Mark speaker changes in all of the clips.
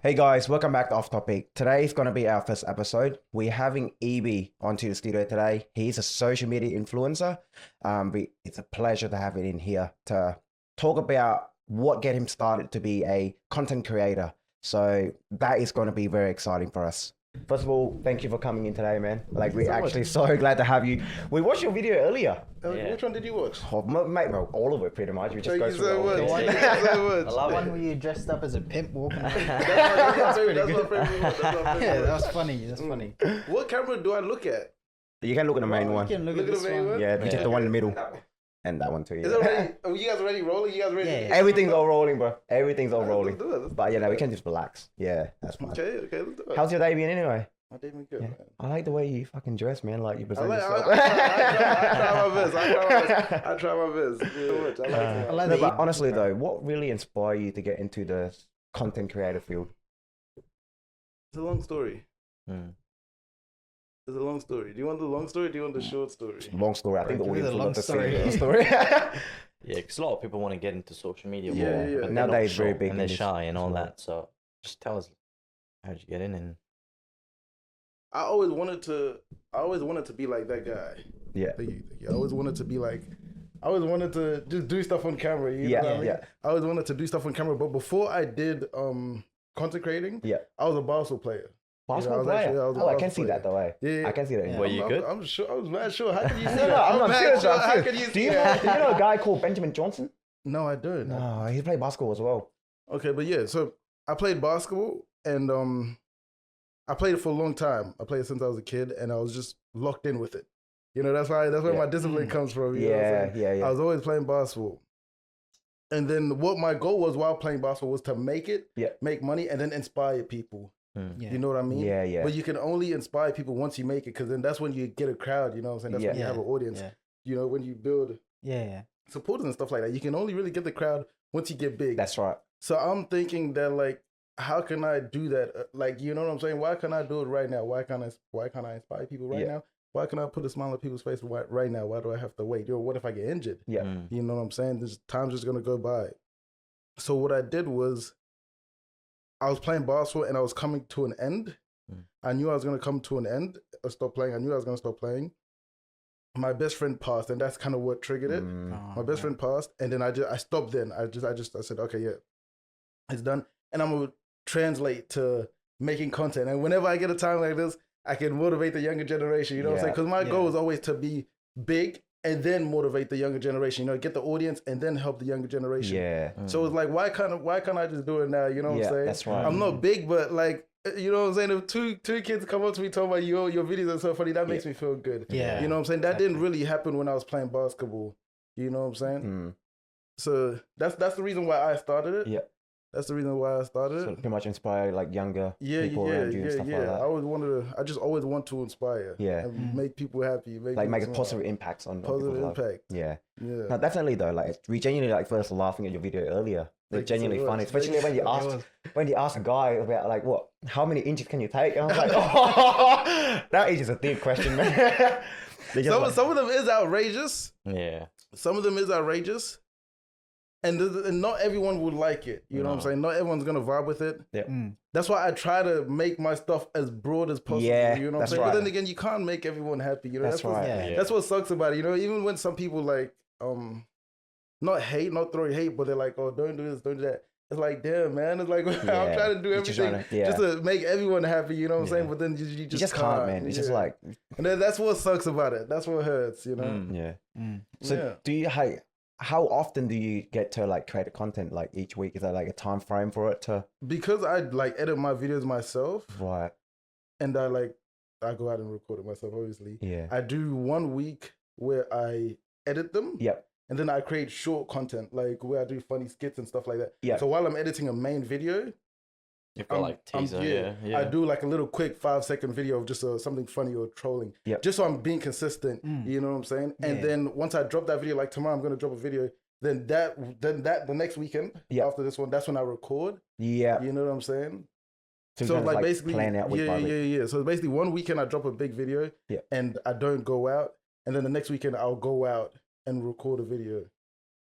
Speaker 1: Hey guys, welcome back to Off Topic. Today is going to be our first episode. We're having EB onto the studio today. He's a social media influencer. It's a pleasure to have him in here to talk about what get him started to be a content creator. So that is going to be very exciting for us. First of all, thank you for coming in today, man. Like, we're actually so glad to have you. We watched your video earlier.
Speaker 2: Which one did you watch?
Speaker 1: Oh, mate, bro, all of it pretty much. We just go through
Speaker 2: so
Speaker 1: all
Speaker 2: much.
Speaker 1: of it.
Speaker 2: I
Speaker 3: The one where you dressed up as a pimp walking around.
Speaker 2: That's my favorite one.
Speaker 3: Yeah, that was funny. That's funny.
Speaker 2: What camera do I look at?
Speaker 1: You can look at the main one.
Speaker 3: You can look at
Speaker 2: Look at
Speaker 3: this
Speaker 2: the main
Speaker 3: one.
Speaker 2: one?
Speaker 1: Yeah, just the one in the middle. And that one too.
Speaker 2: Is
Speaker 1: Yeah.
Speaker 2: it already? Oh, you guys already rolling? You guys ready?
Speaker 3: Yeah.
Speaker 1: Everything's all rolling, bro. Everything's all
Speaker 2: Let's
Speaker 1: rolling.
Speaker 2: do it.
Speaker 1: But yeah, no, we can just relax. Yeah, that's fine.
Speaker 2: Okay, let's do it.
Speaker 1: How's your day been anyway?
Speaker 2: My day been good,
Speaker 1: Yeah.
Speaker 2: man.
Speaker 1: I like the way you fucking dress, man. Like you
Speaker 2: I,
Speaker 1: present
Speaker 2: like,
Speaker 1: yourself.
Speaker 2: I try my best. I like it.
Speaker 3: I like
Speaker 1: No,
Speaker 3: the
Speaker 1: but honestly though, what really inspired you to get into the content creator field?
Speaker 2: It's a long story.
Speaker 1: Hmm.
Speaker 2: It's a long story. Do you want the long story or do you want the short story?
Speaker 1: Long story. I think the
Speaker 3: Give me the
Speaker 1: audience would
Speaker 3: long
Speaker 1: love to see
Speaker 3: story.
Speaker 1: the story.
Speaker 4: Yeah, because a lot of people want to get into social media
Speaker 2: Yeah,
Speaker 4: more.
Speaker 2: yeah, yeah.
Speaker 4: But
Speaker 1: Nowadays,
Speaker 4: they're
Speaker 1: very
Speaker 4: not
Speaker 1: big
Speaker 4: sure,
Speaker 1: in
Speaker 4: and they're
Speaker 1: this
Speaker 4: shy and all
Speaker 1: as well.
Speaker 4: that. So just tell us, how'd you get in? And
Speaker 2: I always wanted to be like that guy.
Speaker 1: Yeah.
Speaker 2: Thank you. I always wanted to be like, I always wanted to just do stuff on camera. You
Speaker 1: Yeah,
Speaker 2: know what I mean?
Speaker 1: yeah.
Speaker 2: I always wanted to do stuff on camera, but before I did content creating,
Speaker 1: Yeah.
Speaker 2: I was a basketball player.
Speaker 1: Basketball
Speaker 2: I was actually-
Speaker 1: player.
Speaker 2: I was a
Speaker 1: Oh, I can
Speaker 2: basketball
Speaker 1: see that though. Eh?
Speaker 2: Yeah.
Speaker 1: I can see that.
Speaker 3: Yeah.
Speaker 4: Were you good?
Speaker 2: I'm sure. I was mad sure. How can you see
Speaker 1: No,
Speaker 2: that?
Speaker 1: I'm
Speaker 2: mad
Speaker 1: serious.
Speaker 2: sure.
Speaker 1: I'm
Speaker 2: How
Speaker 1: serious.
Speaker 2: can you
Speaker 1: Do
Speaker 2: see
Speaker 1: you
Speaker 2: that?
Speaker 1: know a guy called Benjamin Johnson?
Speaker 2: No, I don't.
Speaker 1: No, he played basketball as well.
Speaker 2: Okay, but yeah, so I played basketball and I played it for a long time. I played it since I was a kid and I was just locked in with it. You know, that's where
Speaker 1: Yeah.
Speaker 2: my discipline comes from. You know what I'm
Speaker 1: Yeah,
Speaker 2: saying?
Speaker 1: yeah.
Speaker 2: I was always playing basketball. And then what my goal was while playing basketball was to make it,
Speaker 1: Yeah.
Speaker 2: make money, and then inspire people.
Speaker 3: Yeah.
Speaker 2: You know what I mean?
Speaker 1: Yeah, yeah.
Speaker 2: But you can only inspire people once you make it, because then that's when you get a crowd, you know what I'm saying? That's when you
Speaker 3: Yeah.
Speaker 2: have an audience.
Speaker 3: Yeah.
Speaker 2: You know, when you build
Speaker 3: Yeah.
Speaker 2: supporters and stuff like that, you can only really get the crowd once you get big.
Speaker 1: That's right.
Speaker 2: So I'm thinking that, like, how can I do that? Like, you know what I'm saying? Why can't I do it right now? Why can't I inspire people right
Speaker 1: Yeah.
Speaker 2: now? Why can't I put a smile on people's face right now? Why do I have to wait? You know, what if I get injured?
Speaker 1: Yeah.
Speaker 2: You know what I'm saying? This time's just gonna go by. So what I did was, I was playing basketball and I was coming to an end. I knew I was gonna come to an end. I stopped playing. I knew I was gonna stop playing. My best friend passed, and that's kind of what triggered it. My best friend passed, and then I stopped. Then I said, okay, yeah, it's done, and I'm gonna translate to making content. And whenever I get a time like this, I can motivate the younger generation. You know what I'm saying? Because my goal is always to be big and then motivate the younger generation. You know, get the audience and then help the younger generation.
Speaker 1: Yeah.
Speaker 2: So it's like, why can't I just do it now? You know what I'm saying?
Speaker 1: That's right.
Speaker 2: I'm not big, but like, you know what I'm saying? If two kids come up to me talking about your videos are so funny, that makes me feel good.
Speaker 3: Yeah.
Speaker 2: You know what I'm saying? That didn't really happen when I was playing basketball. You know what I'm saying?
Speaker 1: Mm.
Speaker 2: So that's the reason why I started it.
Speaker 1: Yeah.
Speaker 2: That's the reason why I started
Speaker 1: So
Speaker 2: it.
Speaker 1: pretty much inspire like younger
Speaker 2: Yeah,
Speaker 1: people around you and stuff like that.
Speaker 2: I just always want to inspire.
Speaker 1: Yeah.
Speaker 2: And make people happy.
Speaker 1: Make
Speaker 2: people
Speaker 1: a
Speaker 2: smile.
Speaker 1: positive impacts on
Speaker 2: Positive
Speaker 1: people's life.
Speaker 2: impact.
Speaker 1: Yeah.
Speaker 2: Yeah.
Speaker 1: No, definitely though. Like we genuinely like first laughing at your video earlier. They're
Speaker 2: Thank you so
Speaker 1: genuinely funny,
Speaker 2: much.
Speaker 1: especially when you
Speaker 3: It
Speaker 1: asked
Speaker 3: was.
Speaker 1: a guy about like what, how many inches can you take? And I was like, oh, that is just a deep question, man. They're just like-
Speaker 2: Some of them is outrageous.
Speaker 4: yeah,
Speaker 2: Some of them is outrageous. And not everyone would like it. You know what I'm saying? Not everyone's gonna vibe with it. That's why I try to make my stuff as broad as possible.
Speaker 1: Yeah,
Speaker 2: you know what I'm
Speaker 1: that's
Speaker 2: saying?
Speaker 1: right.
Speaker 2: But then again, you can't make everyone happy. You know,
Speaker 1: That's right.
Speaker 3: Yeah.
Speaker 2: That's what sucks about it. You know, even when some people like not throwing hate, but they're like, oh, don't do this, don't do that. It's like, damn, man. It's like, I'm trying to do
Speaker 1: You're just
Speaker 2: everything
Speaker 1: trying to-
Speaker 2: just to make everyone happy. You know what I'm saying? But then you
Speaker 1: you just can't, man. It's just
Speaker 2: Yeah.
Speaker 1: like,
Speaker 2: and then that's what sucks about it. That's what hurts. You know.
Speaker 1: yeah. So
Speaker 2: Yeah.
Speaker 1: do you how often do you get to like create a content like each week? Is there like a time frame for it to?
Speaker 2: Because I like edit my videos myself,
Speaker 1: Right.
Speaker 2: and I go out and record it myself. Obviously,
Speaker 1: Yeah.
Speaker 2: I do 1 week where I edit them.
Speaker 1: Yep.
Speaker 2: And then I create short content, like where I do funny skits and stuff like that.
Speaker 1: Yeah.
Speaker 2: So while I'm editing a main video,
Speaker 4: you've got like teaser.
Speaker 2: I do like a little quick 5-second video of just something funny or trolling.
Speaker 1: Yep.
Speaker 2: Just so I'm being consistent. You know what I'm saying? And then once I drop that video, like tomorrow I'm gonna drop a video. Then the next weekend after this one, that's when I record.
Speaker 1: Yeah.
Speaker 2: You know what I'm saying?
Speaker 1: So,
Speaker 2: So
Speaker 1: kind of,
Speaker 2: like basically,
Speaker 1: plan out week by week.
Speaker 2: yeah. So basically, 1 weekend I drop a big video,
Speaker 1: Yeah.
Speaker 2: and I don't go out, and then the next weekend I'll go out and record a video.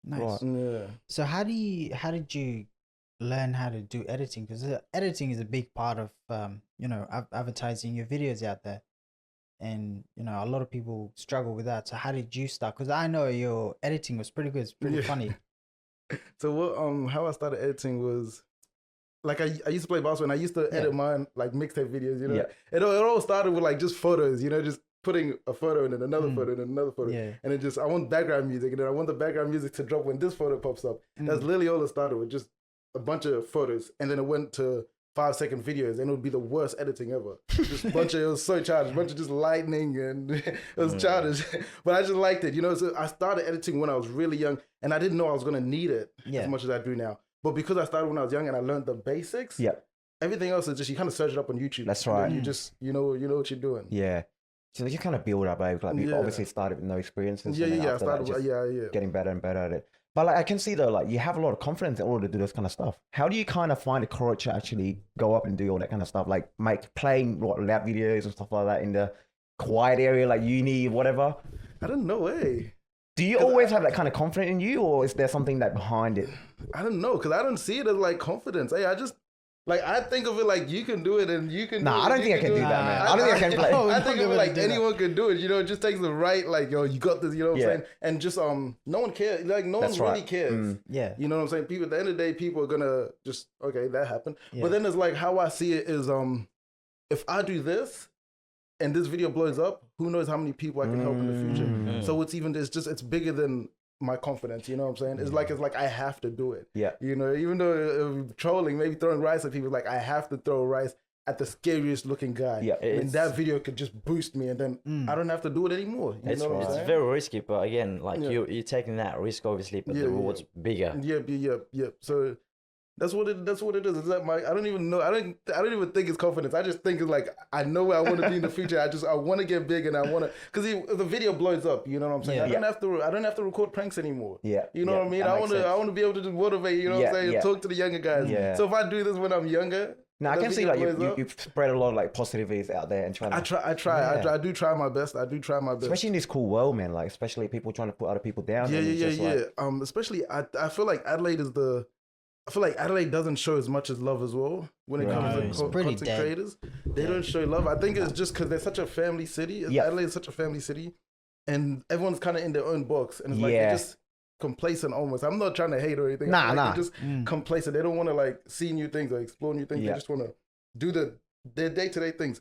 Speaker 3: Nice.
Speaker 1: Right.
Speaker 2: Yeah.
Speaker 3: So how did you learn how to do editing? Because editing is a big part of advertising your videos out there, and a lot of people struggle with that. So how did you start? Because I know your editing was pretty good. It's pretty funny.
Speaker 2: So what how I started editing was like I used to play basketball and I used to edit mine like mixtape videos, you know. It all started with like just photos, you know, just putting a photo and then another photo and then another photo. And it just I want background music and then I want the background music to drop when this photo pops up. That's literally all it started with, just a bunch of photos, and then it went to 5-second videos, and it would be the worst editing ever. Just a bunch of, it was so childish, a bunch of just lightning, and it was childish. But I just liked it, you know. So I started editing when I was really young, and I didn't know I was gonna need it as much as I do now. But because I started when I was young and I learned the basics, everything else is just you kind of search it up on YouTube.
Speaker 1: That's right.
Speaker 2: You just you know what you're doing.
Speaker 1: Yeah. So you kind of build up, like you obviously started with no experiences.
Speaker 2: I started
Speaker 1: getting better and better at it. But like I can see though, like you have a lot of confidence in order to do this kind of stuff. How do you kind of find the courage to actually go up and do all that kind of stuff, like playing lab videos and stuff like that in the quiet area, like uni, whatever?
Speaker 2: I don't know,
Speaker 1: Do you always have that kind of confidence in you, or is there something that behind it?
Speaker 2: I don't know, because I don't see it as like confidence. I just like I think of it like you can do it and you can.
Speaker 1: Nah, I don't think I can do that, man. I don't think I can play.
Speaker 2: I think of it like anyone can do it. You know, it just takes the right, like yo, you got this. You know what I'm saying? And just no one cares. Like no one really cares.
Speaker 3: Yeah.
Speaker 2: You know what I'm saying? People at the end of the day, people are gonna just okay, that happened. But then it's like how I see it is if I do this and this video blows up, who knows how many people I can help in the future. So it's bigger than my confidence, you know what I'm saying? It's like I have to do it.
Speaker 1: Yeah.
Speaker 2: You know, even though trolling, maybe throwing rice at people, like I have to throw rice at the scariest looking guy.
Speaker 1: Yeah.
Speaker 2: And that video could just boost me and then I don't have to do it anymore. You know what I'm saying?
Speaker 4: It's very risky, but again, like you're taking that risk obviously, but the reward's bigger.
Speaker 2: Yep. So that's what it is. It's like I don't even know. I don't even think it's confidence. I just think it's like I know where I want to be in the future. I want to get big and I want to, because if the video blows up, you know what I'm saying? I don't have to record pranks anymore.
Speaker 1: Yeah.
Speaker 2: You know what I mean? I want to be able to just motivate, you know what I'm saying? Talk to the younger guys.
Speaker 1: Yeah.
Speaker 2: So if I do this when I'm younger,
Speaker 1: now I can see like you spread a lot of like positivities out there and trying to.
Speaker 2: I try. I do try my best.
Speaker 1: Especially in this cool world, man. Like especially people trying to put other people down.
Speaker 2: Like, especially I feel like Adelaide doesn't show as much as love as well when it comes to content creators. They don't show love. I think it's just because they're such a family city. Adelaide is such a family city, and everyone's kind of in their own box, and it's like they're just complacent almost. I'm not trying to hate or anything. They're just complacent. They don't want to like see new things or explore new things. They just want to do their day-to-day things.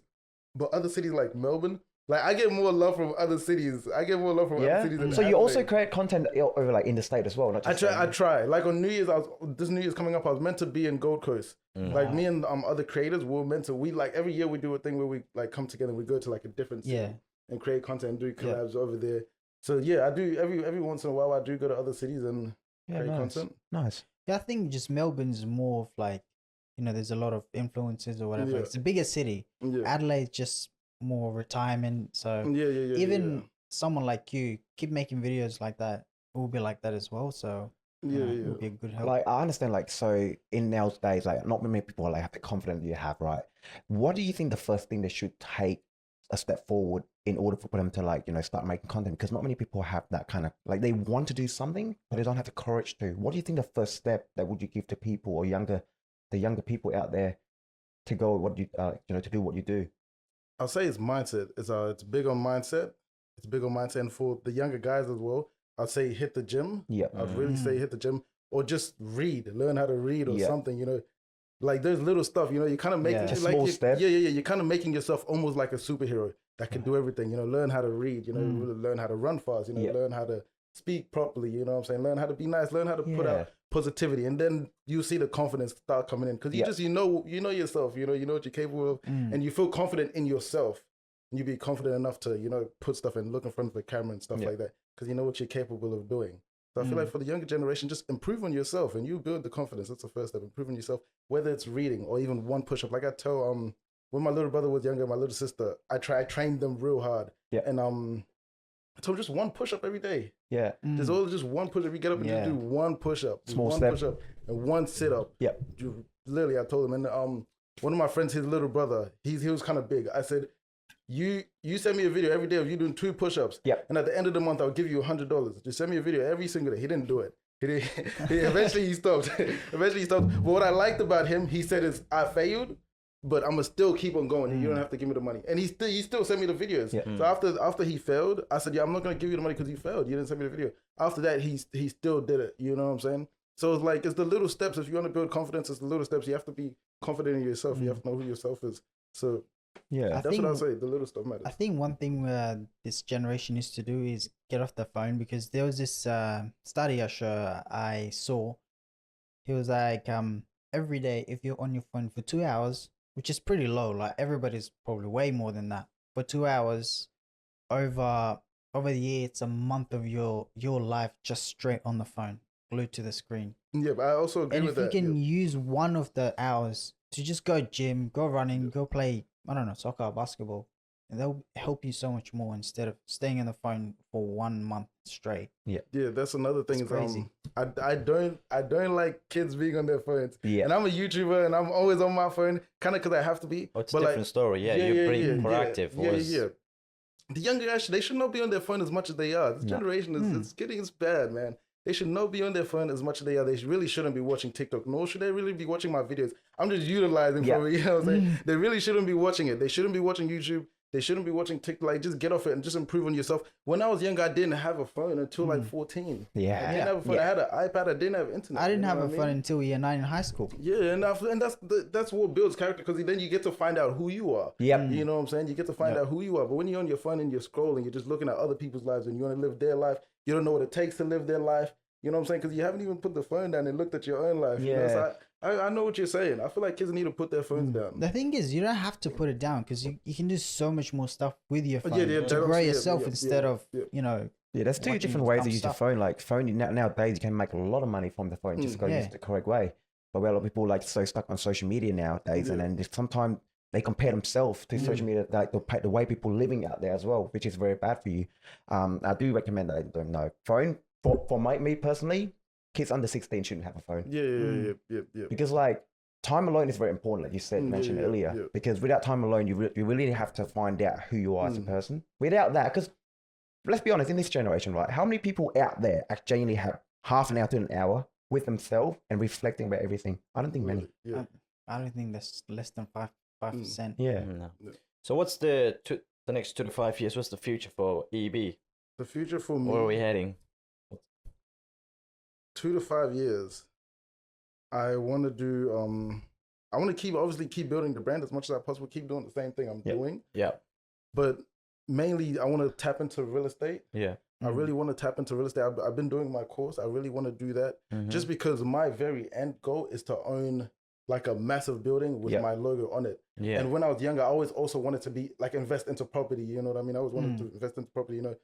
Speaker 2: But other cities like Melbourne, like I get more love from other cities. Other cities than
Speaker 1: so you
Speaker 2: Adelaide.
Speaker 1: also create content over like in the state as well, not just
Speaker 2: I try. Like on New Year's, this New Year's coming up, I was meant to be in Gold Coast. Like me and other creators were meant to. We like every year we do a thing where we like come together. We go to like a different city and create content and do collabs over there. So I do every once in a while. I do go to other cities and create content.
Speaker 1: Nice.
Speaker 3: Yeah, I think just Melbourne's more of like, there's a lot of influences or whatever. It's a bigger city. Adelaide's just more retirement. So even someone like you keep making videos like that, it will be like that as well. So it will be a good help.
Speaker 1: Like I understand, like so in nowadays, like not many people like have the confidence you have, right? What do you think the first thing they should take a step forward in order for them to like start making content? Because not many people have that kind of like they want to do something, but they don't have the courage to. What do you think the first step that would you give to people or the younger people out there to go what you to do what you do?
Speaker 2: I'll say it's mindset. It's big on mindset. It's big on mindset, and for the younger guys as well, I'd say hit the gym.
Speaker 1: Yeah,
Speaker 2: I'd really say hit the gym, or just learn how to read or something. Like there's little stuff. You kind of make it like
Speaker 1: small step.
Speaker 2: You're kind of making yourself almost like a superhero that can do everything. Learn how to read. Really learn how to run fast. Learn how to speak properly. You know what I'm saying? Learn how to be nice. Learn how to put out positivity, and then you see the confidence start coming in because you know yourself. You know what you're capable of, and you feel confident in yourself. And you be confident enough to put stuff and look in front of the camera and stuff like that because you know what you're capable of doing. So I feel like for the younger generation, just improve on yourself and you build the confidence. That's the first step. Improve on yourself, whether it's reading or even one push-up. Like I tell when my little brother was younger, my little sister, I trained them real hard. Yeah. And I told them just one push-up every day.
Speaker 1: Yeah.
Speaker 2: There's always just one push-up. You get up and just do one push-up.
Speaker 1: Small
Speaker 2: one
Speaker 1: step.
Speaker 2: Push-up and one sit-up.
Speaker 1: Yeah.
Speaker 2: Literally, I told him. And one of my friends, his little brother, he was kind of big. I said, you send me a video every day of you doing 2 push-ups.
Speaker 1: Yeah.
Speaker 2: And at the end of the month, I'll give you $100. Just send me a video every single day. He didn't do it. Eventually he stopped. But what I liked about him, he said is, I failed, but I'm gonna still keep on going. You don't have to give me the money. And he still sent me the videos. Yeah. So after he failed, I said, yeah, I'm not gonna give you the money because you failed. You didn't send me the video. After that, he still did it. You know what I'm saying? So it's like, it's the little steps. If you want to build confidence, it's the little steps. You have to be confident in yourself. You have to know who yourself is. So yeah, that's what I'll say. The little stuff matters.
Speaker 3: I think one thing this generation needs to do is get off the phone, because there was this study I saw. He was like, every day, if you're on your phone for 2 hours, which is pretty low, like everybody's probably way more than that, for 2 hours over the year, it's a month of your life just straight on the phone, glued to the screen.
Speaker 2: Yeah, but I also agree with that.
Speaker 3: And if you can use one of the hours to just go gym, go running, go play, I don't know, soccer or basketball, and they'll help you so much more instead of staying on the phone for 1 month straight.
Speaker 2: Yeah, that's another thing.
Speaker 3: It's crazy.
Speaker 2: I don't like kids being on their phones.
Speaker 1: Yeah,
Speaker 2: and I'm a YouTuber and I'm always on my phone, kind of because I have to be.
Speaker 4: Oh, it's a different story. Yeah, you're pretty proactive.
Speaker 2: Yeah. The younger guys, they should not be on their phone as much as they are. This generation is it's bad, man. They should not be on their phone as much as they are. They really shouldn't be watching TikTok, nor should they really be watching my videos. I'm just utilizing for it, you know what I'm saying? They really shouldn't be watching it. They shouldn't be watching YouTube. They shouldn't be watching TikTok. Like, just get off it and just improve on yourself. When I was younger, I didn't have a phone until like 14.
Speaker 1: Yeah.
Speaker 2: I didn't have a phone. I had an iPad. I didn't have internet.
Speaker 3: I didn't have a phone until year 9 in high school.
Speaker 2: Yeah, and that's what builds character, because then you get to find out who you are.
Speaker 1: Yeah.
Speaker 2: You know what I'm saying? You get to find out who you are. But when you're on your phone and you're scrolling, you're just looking at other people's lives and you want to live their life. You don't know what it takes to live their life. You know what I'm saying? Because you haven't even put the phone down and looked at your own life.
Speaker 1: Yeah.
Speaker 2: You know? So I know what you're saying. I feel like kids need to put their phones down.
Speaker 3: The thing is, you don't have to put it down, because you can do so much more stuff with your phone to grow
Speaker 2: also,
Speaker 3: yourself instead of, you know.
Speaker 1: Yeah, there's two different ways to use your phone. Like nowadays, you can make a lot of money from the phone. Just go use the correct way. But a lot of people like so stuck on social media nowadays, and then sometimes they compare themselves to social media, like the way people living out there as well, which is very bad for you. I do recommend that I don't know phone for me personally. Kids under 16 shouldn't have a phone.
Speaker 2: Yeah.
Speaker 1: Because like time alone is very important, like you said, mentioned earlier. Yeah. Because without time alone, you really have to find out who you are as a person. Without that, because let's be honest, in this generation, right? How many people out there genuinely have half an hour to an hour with themselves and reflecting about everything? I don't think many.
Speaker 2: Yeah.
Speaker 3: I don't think that's less than 5%.
Speaker 1: Yeah.
Speaker 4: No. So what's the next 2 to 5 years? What's the future for EB?
Speaker 2: The future for me.
Speaker 4: Where are we heading?
Speaker 2: 2 to 5 years, I want to do. I want to keep building the brand as much as I possibly keep doing the same thing I'm doing.
Speaker 4: Yeah.
Speaker 2: But mainly, I want to tap into real estate.
Speaker 4: Yeah.
Speaker 2: I really want to tap into real estate. I've been doing my course. I really want to do that, just because my very end goal is to own like a massive building with my logo on it. Yeah. And when I was younger, I always also wanted to be like invest into property. You know what I mean? I always wanted to invest into property. You know.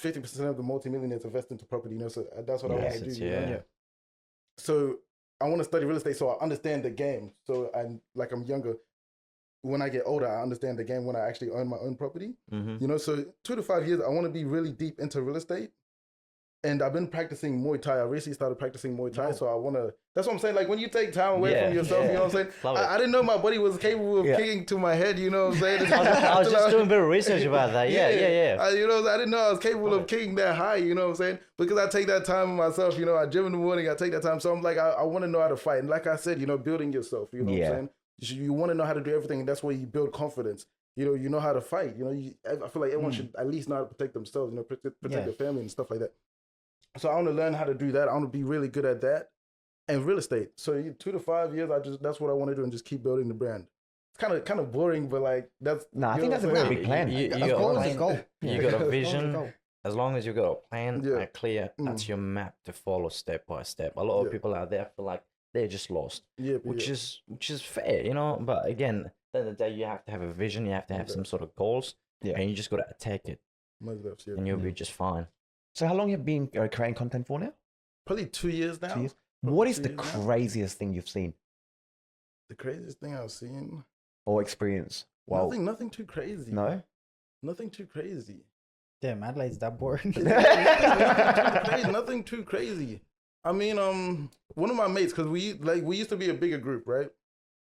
Speaker 2: 50% of the multimillionaires invest into property, you know, so that's what I want to do. You know? So I want to study real estate so I understand the game. So I'm younger. When I get older, I understand the game when I actually own my own property. You know, so 2 to 5 years, I want to be really deep into real estate. And I've been practicing Muay Thai. I recently started practicing Muay Thai, so I want to... That's what I'm saying. Like, when you take time away from yourself, you know what I'm saying? I didn't know my body was capable of kicking to my head, you know what I'm saying?
Speaker 4: I was just doing a bit of research about that. Yeah.
Speaker 2: You know, I didn't know I was capable of kicking that high, you know what I'm saying? Because I take that time with myself, you know, I gym in the morning, I take that time. So I'm like, I want to know how to fight. And like I said, you know, building yourself, you know what I'm saying? You want to know how to do everything, and that's where you build confidence. You know how to fight. You know, I feel like everyone should at least know how to protect themselves, you know, protect their family and stuff like that. So I want to learn how to do that. I want to be really good at that, and real estate. So 2 to 5 years, that's what I want to do, and just keep building the brand. It's kind of boring, but like that's.
Speaker 1: I think that's a very big plan.
Speaker 4: You got a vision. As long as you got a plan and clear, that's your map to follow step by step. A lot of people out there feel like they're just lost, which is fair, you know. But again, at the end of the day, you have to have a vision. You have to have some sort of goals, and you just got to attack it, and you'll be just fine.
Speaker 1: So how long have you been creating content for now?
Speaker 2: Probably 2 years now. 2 years.
Speaker 1: What is the craziest thing you've seen?
Speaker 2: The craziest thing I've seen?
Speaker 1: Or experienced? Wow.
Speaker 2: Nothing too crazy.
Speaker 1: No?
Speaker 2: Nothing too crazy.
Speaker 3: Damn, Adelaide's that boring.
Speaker 2: Nothing too crazy. I mean, one of my mates, because we used to be a bigger group, right?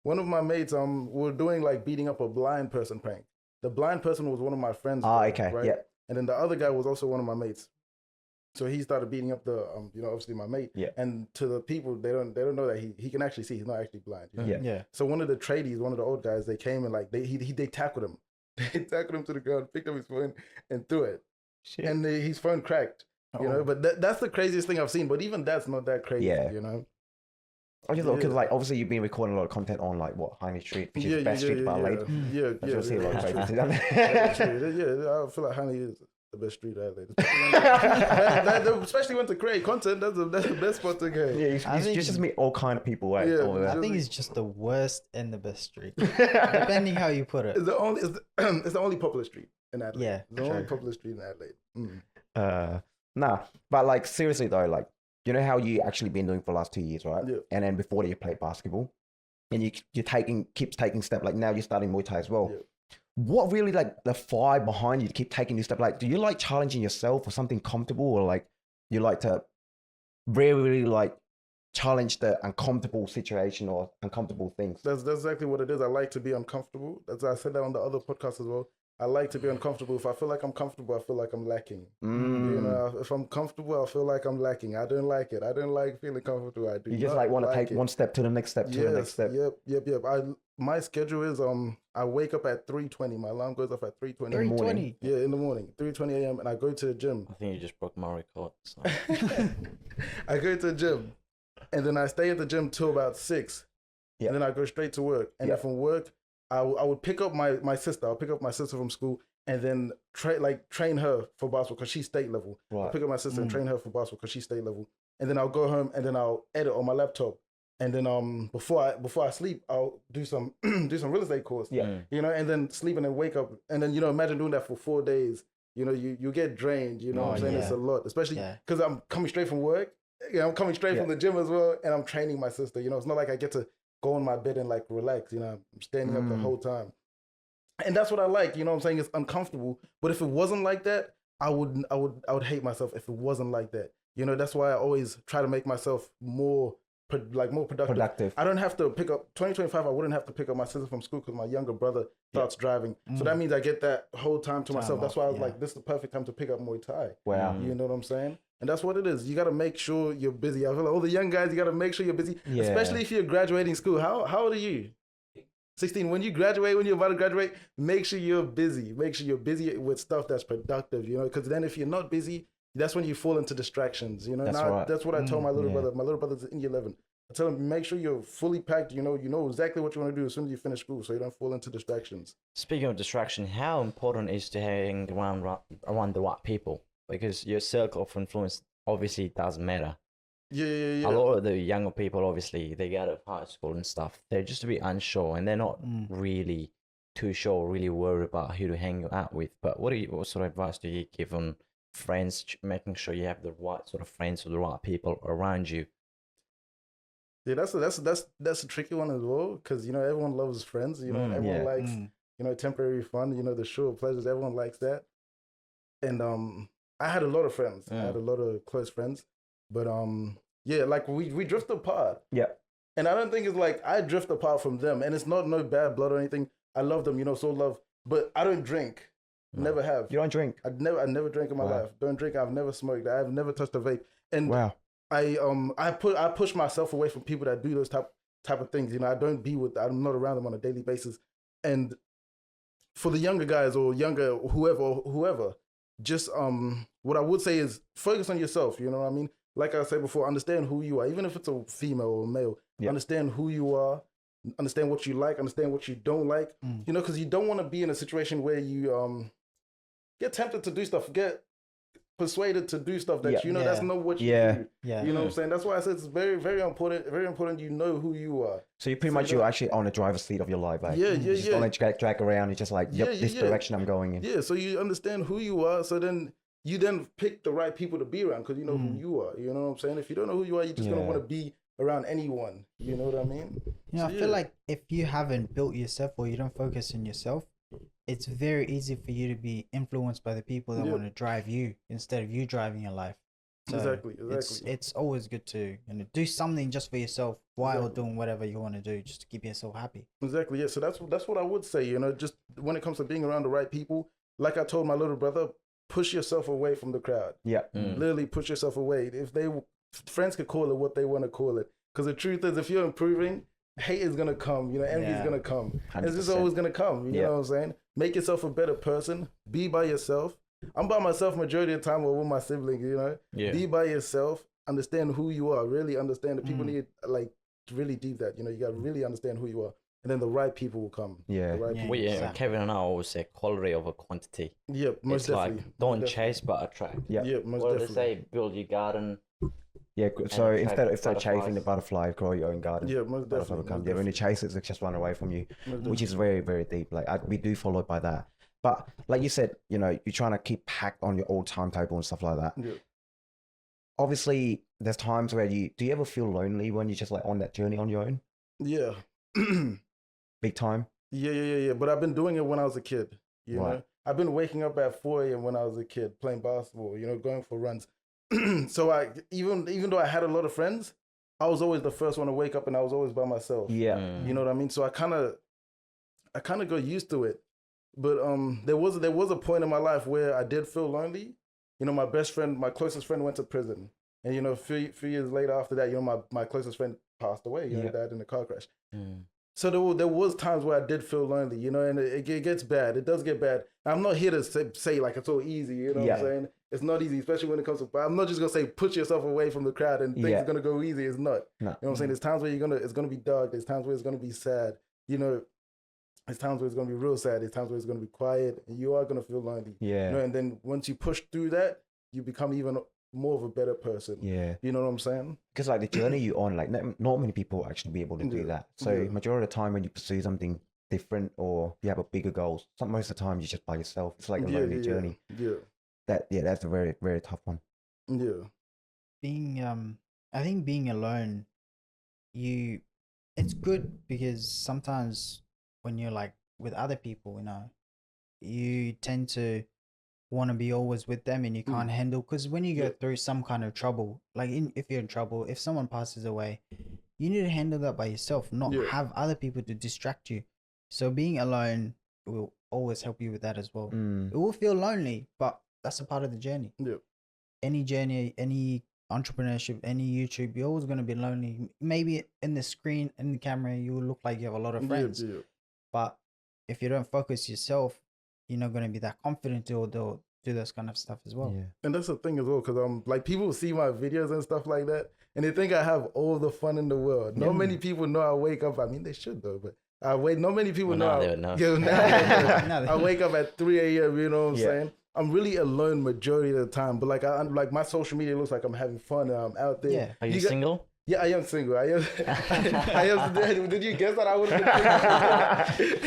Speaker 2: One of my mates, were doing like beating up a blind person prank. The blind person was one of my friends.
Speaker 1: Okay,
Speaker 2: right? Yeah. And then the other guy was also one of my mates. So he started beating up the obviously my mate.
Speaker 1: Yeah.
Speaker 2: And to the people, they don't know that he can actually see. He's not actually blind. You know?
Speaker 3: Yeah.
Speaker 2: So one of the tradies, one of the old guys, they came and like they tackled him. They tackled him to the ground, picked up his phone and threw it.
Speaker 3: Shit.
Speaker 2: And his phone cracked. You know, but that's the craziest thing I've seen. But even that's not that crazy.
Speaker 1: Yeah.
Speaker 2: You know.
Speaker 1: I just because like obviously you've been recording a lot of content on like what Hackney Street, which is the best street by Adelaide.
Speaker 2: Yeah.
Speaker 1: You'll see a lot of crazy things.
Speaker 2: Yeah, I feel like Hackney is the best street out there. Especially when to create content, that's the best spot to go.
Speaker 1: Yeah, you just meet all kind of people. Right?
Speaker 2: Yeah,
Speaker 3: I think it's just the worst and the best street, depending how you put it.
Speaker 2: It's the only popular street in Adelaide.
Speaker 3: Yeah,
Speaker 2: the only popular street in Adelaide.
Speaker 1: Nah, but like seriously though, like you know how you actually been doing for the last 2 years, right?
Speaker 2: Yeah.
Speaker 1: And then before that you played basketball, and you're keep taking steps. Like now you're starting Muay Thai as well.
Speaker 2: Yeah.
Speaker 1: What really like the fire behind you to keep taking this step? Like, do you like challenging yourself or something comfortable, or like you like to really like challenge the uncomfortable situation or uncomfortable things?
Speaker 2: That's exactly what it is. I like to be uncomfortable. I said that on the other podcast as well. I like to be uncomfortable. If I feel like I'm comfortable, I feel like I'm lacking. You know, if I'm comfortable, I feel like I'm lacking. I don't like it. I don't like feeling comfortable. I do.
Speaker 1: You just like want to take one step to the next step to the next step.
Speaker 2: Yep. My schedule is I wake up at 3:20. My alarm goes off at 3:20.
Speaker 3: 3:20.
Speaker 2: Yeah, in the morning, 3:20 a.m. and I go to the gym.
Speaker 4: I think you just broke my record. So.
Speaker 2: I go to the gym, and then I stay at the gym till about 6.
Speaker 1: Yeah.
Speaker 2: And then I go straight to work. And then from work, I would pick up my sister. I'll pick up my sister from school and then train her for basketball because she's state level.
Speaker 1: Right.
Speaker 2: I'll pick up my sister and train her for basketball because she's state level. And then I'll go home and then I'll edit on my laptop. And then before I sleep, I'll do some real estate course.
Speaker 1: Yeah.
Speaker 2: You know, and then sleep and then wake up. And then, you know, imagine doing that for 4 days. You know, you get drained, you know what I'm saying?
Speaker 3: Yeah.
Speaker 2: It's a lot, especially because I'm coming straight from work. You know, I'm coming straight from the gym as well, and I'm training my sister. You know, it's not like I get to go on my bed and like relax. You know, I'm standing up the whole time, and that's what I like. You know, what I'm saying it's uncomfortable. But if it wasn't like that, I would hate myself if it wasn't like that. You know, that's why I always try to make myself more productive. I don't have to pick up 2025. I wouldn't have to pick up my sister from school because my younger brother starts driving. So that means I get that whole time to myself. That's why I was like, this is the perfect time to pick up Muay Thai.
Speaker 1: Wow.
Speaker 2: You know what I'm saying? And that's what it is. You got to make sure you're busy. I feel like all the young guys, you got to make sure you're busy, especially if you're graduating school. How old are you? 16. When you're about to graduate, make sure you're busy. Make sure you're busy with stuff that's productive, you know, because then if you're not busy, that's when you fall into distractions, you know. That's what I told my little brother. My little brother's in year 11. I tell him, make sure you're fully packed, you know exactly what you want to do as soon as you finish school so you don't fall into distractions. Speaking
Speaker 4: of distraction, how important is to hang around the right people? Because your circle of influence obviously doesn't matter.
Speaker 2: Yeah.
Speaker 4: A lot of the younger people, obviously, they get out of high school and stuff. They're just a bit unsure and they're not really too sure, really worried about who to hang out with. But what sort of advice do you give on friends, making sure you have the right sort of friends or the right people around you?
Speaker 2: Yeah, that's a tricky one as well because, you know, everyone loves friends, you know, everyone likes, you know, temporary fun, you know, the short pleasures, everyone likes that. And I had a lot of friends. I had a lot of close friends. But yeah, like we drift apart.
Speaker 1: Yeah.
Speaker 2: And I don't think it's like I drift apart from them. And it's not no bad blood or anything. I love them, you know, so love. But I don't drink. No. Never have.
Speaker 1: You don't drink?
Speaker 2: I never drank in my life. Don't drink. I've never smoked. I've never touched a vape. And I push myself away from people that do those type of things. You know, I'm not around them on a daily basis. And for the younger guys or younger whoever, just what I would say is focus on yourself. You know what I mean? Like I said before, understand who you are. Even if it's a female or a male, understand who you are. Understand what you like. Understand what you don't like. You know, because you don't want to be in a situation where you get tempted to do stuff. Get persuaded to do stuff that you know that's not what you do. Yeah. You know what I'm saying? That's why I said it's very, very important. Very important. You know who you are.
Speaker 1: So you're actually on the driver's seat of your life. Like,
Speaker 2: you
Speaker 1: just don't let you drag around. It's just like, this direction I'm going in.
Speaker 2: Yeah. So you understand who you are. So then you pick the right people to be around because you know who you are. You know what I'm saying? If you don't know who you are, you're just gonna want to be around anyone. You know what I mean?
Speaker 3: You know, I feel like if you haven't built yourself or you don't focus on yourself, it's very easy for you to be influenced by the people that want to drive you instead of you driving your life. So
Speaker 2: exactly.
Speaker 3: It's always good to do something just for yourself while doing whatever you want to do, just to keep yourself happy.
Speaker 2: Exactly. Yeah. So that's what I would say. You know, just when it comes to being around the right people, like I told my little brother, push yourself away from the crowd.
Speaker 1: Yeah.
Speaker 2: Literally push yourself away. Friends could call it what they want to call it. Because the truth is, if you're improving, hate is gonna come. Envy is gonna come. 100%. It's just always gonna come. You know what I'm saying? Make yourself a better person. Be by yourself. I'm by myself majority of the time, or with my siblings. Be by yourself. Understand who you are. Really understand that people need to really deep that. You got to really understand who you are. And then the right people will come.
Speaker 1: Yeah.
Speaker 4: Exactly. Kevin and I always say quality over quantity.
Speaker 2: Yeah, most definitely.
Speaker 4: Like, don't chase, but attract.
Speaker 1: Yeah,
Speaker 2: most
Speaker 4: what
Speaker 2: definitely.
Speaker 4: do they say? Build your garden.
Speaker 1: Yeah, so instead of chasing the butterfly, grow your own garden.
Speaker 2: Yeah, most definitely.
Speaker 1: Yeah, when you chase it, just run away from you, which is very, very deep. We do follow by that. But like you said, you're trying to keep packed on your old timetable and stuff like that.
Speaker 2: Yeah.
Speaker 1: Obviously, there's times where do you ever feel lonely when you're just on that journey on your own?
Speaker 2: Yeah.
Speaker 1: Big time?
Speaker 2: Yeah. But I've been doing it when I was a kid. You
Speaker 1: know?
Speaker 2: I've been waking up at 4 a.m. when I was a kid, playing basketball, going for runs. So even though I had a lot of friends, I was always the first one to wake up and I was always by myself.
Speaker 1: Yeah.
Speaker 2: You know what I mean? So I kind of got used to it. But there was a point in my life where I did feel lonely. My closest friend went to prison. And a few years later after that, my closest friend passed away. He died in a car crash. So there was times where I did feel lonely, and it gets bad. It does get bad. I'm not here to say like it's all easy, you know what I'm saying? It's not easy, especially when it comes to, I'm not just going to say put yourself away from the crowd and think it's going to go easy. It's not. No. You know what I'm saying? There's times where it's going to be dark. There's times where it's going to be sad. There's times where it's going to be real sad. There's times where it's going to be quiet. And you are going to feel lonely.
Speaker 1: Yeah.
Speaker 2: And then once you push through that, you become even more of a better person.
Speaker 1: Yeah.
Speaker 2: You know what I'm saying? Because
Speaker 1: the journey you're on, not many people actually be able to do that. So majority of the time when you pursue something different or you have a bigger goal, most of the time you're just by yourself. It's like a lonely journey. Yeah. That's a very, very tough one.
Speaker 2: Yeah.
Speaker 3: I think being alone, it's good because sometimes when you're with other people, you tend to want to be always with them and you can't handle, because when you go through some kind of trouble, if you're in trouble, if someone passes away, you need to handle that by yourself, not have other people to distract you. So being alone will always help you with that as well. It will feel lonely, but that's a part of the journey. Any journey, any entrepreneurship, any YouTube, you're always going to be lonely. Maybe in the screen, in the camera, you will look like you have a lot of friends, but if you don't focus yourself, you're not going to be that confident to do this kind of stuff as well.
Speaker 2: And that's the thing as well, because people see my videos and stuff like that, and they think I have all the fun in the world. Not many people know I wake up. I mean, they should though, but not many people know. I wake up at 3 a.m. You know what I'm saying? I'm really alone majority of the time, but I my social media looks like I'm having fun and I'm out there.
Speaker 4: Yeah. Are you single?
Speaker 2: Yeah, I am single. I am. Did you guess that I would have been?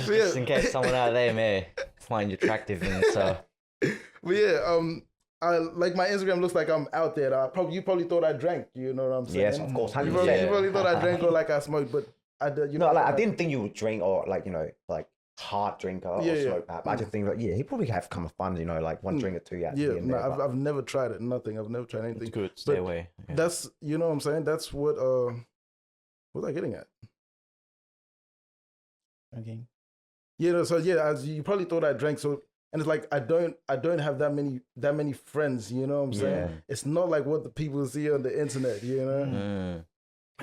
Speaker 4: Just in case someone out there may find you attractive, and so.
Speaker 2: But I my Instagram looks like I'm out there. You probably thought I drank. You know what I'm saying?
Speaker 1: Yes, of course. 100%.
Speaker 2: You probably thought I drank or I smoked, but I
Speaker 1: didn't think you would drink or hard drinker or smoke that. But I just think he probably have come fun, one drink or two.
Speaker 2: I've never tried it. Nothing. I've never tried anything.
Speaker 4: It's good. Stay away.
Speaker 2: Yeah. That's what I'm saying. That's what was I getting at?
Speaker 3: Okay.
Speaker 2: So as you probably thought I drank. So and it's I don't have that many friends. You know what I'm saying? It's not like what the people see on the internet.